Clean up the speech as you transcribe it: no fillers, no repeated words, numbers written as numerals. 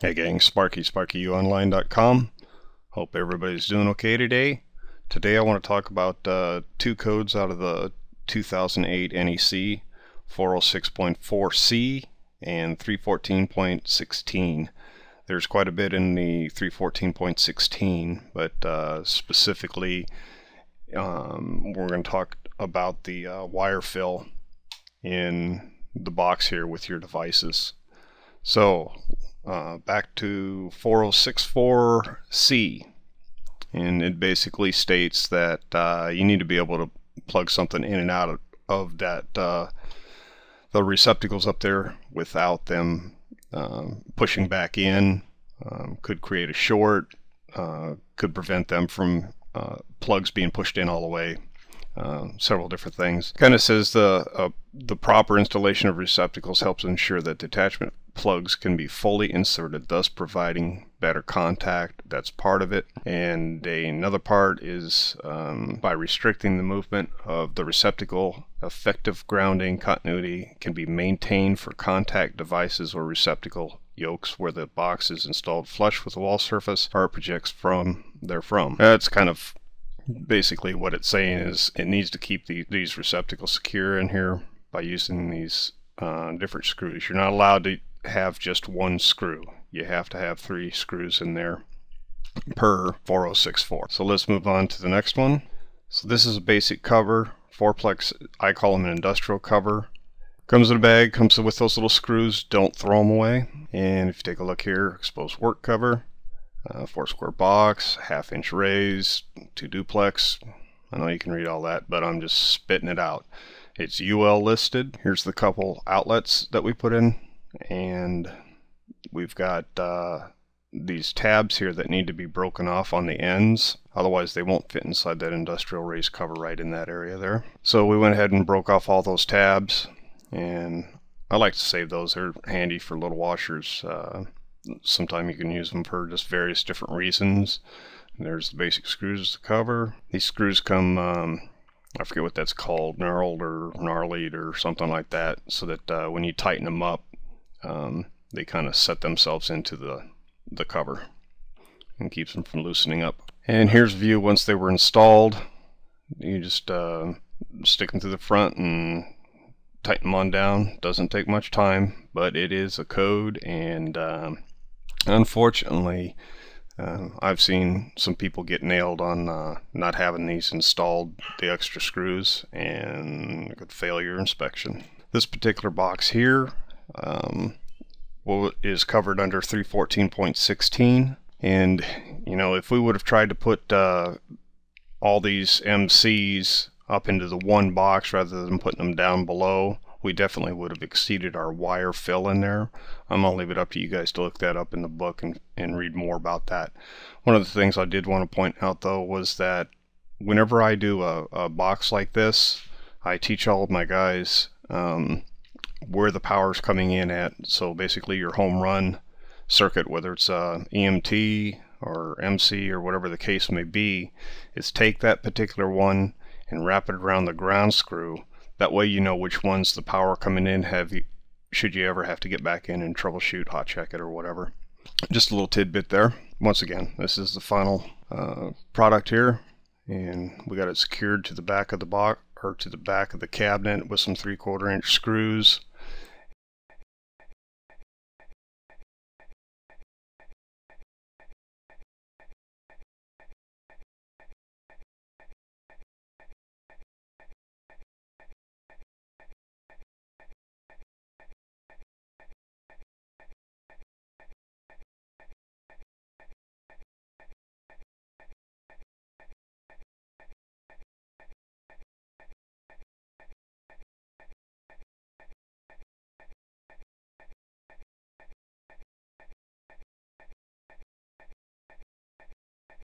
Hey gang, Sparky, SparkyUOnline.com. Hope everybody's doing okay today. Today I want to talk about two codes out of the 2008 NEC, 406.4C and 314.16. There's quite a bit in the 314.16, but specifically we're going to talk about the wire fill in the box here with your devices. So back to 4064C, and it basically states that you need to be able to plug something in and out of that the receptacles up there without them pushing back in. Could create a short, could prevent them from plugs being pushed in all the way. Several different things. Kind of says the proper installation of receptacles helps ensure that detachment plugs can be fully inserted, thus providing better contact. That's part of it. And another part is by restricting the movement of the receptacle, effective grounding continuity can be maintained for contact devices or receptacle yokes where the box is installed flush with the wall surface or it projects therefrom. That's kind of basically what it's saying, is it needs to keep these receptacles secure in here by using these different screws. You're not allowed to have just one screw. You have to have 3 screws in there per 4064. So let's move on to the next one. So this is a basic cover, 4-plex. I call them an industrial cover. Comes in a bag, comes with those little screws. Don't throw them away. And if you take a look here, exposed work cover, 4-square box, 1/2-inch raise, 2 duplex. I know you can read all that, but I'm just spitting it out. It's UL listed. Here's the couple outlets that we put in, and we've got these tabs here that need to be broken off on the ends, otherwise they won't fit inside that industrial raise cover right in that area there. So we went ahead and broke off all those tabs, and I like to save those. They're handy for little washers. Sometimes you can use them for just various different reasons. And there's the basic screws to cover. These screws come, I forget what that's called, knurled or gnarlied or something like that, so that when you tighten them up, they kind of set themselves into the cover and keeps them from loosening up. And here's a view once they were installed. You just stick them to the front and tighten them on down. Doesn't take much time, but it is a code, and unfortunately I've seen some people get nailed on not having these installed, the extra screws, and it could fail your inspection. This particular box here is covered under 314.16, and you know, if we would have tried to put all these MCs up into the one box rather than putting them down below, we definitely would have exceeded our wire fill in there. I'm going to leave it up to you guys to look that up in the book and read more about that. One of the things I did want to point out though was that whenever I do a box like this, I teach all of my guys where the power is coming in at. So basically your home run circuit, whether it's EMT or MC or whatever the case may be, is take that particular one and wrap it around the ground screw. That way you know which one's the power coming in, should you ever have to get back in and troubleshoot, hot check it or whatever. Just a little tidbit there. Once again, this is the final product here, and we got it secured to the back of the box, or to the back of the cabinet with some 3/4 inch screws.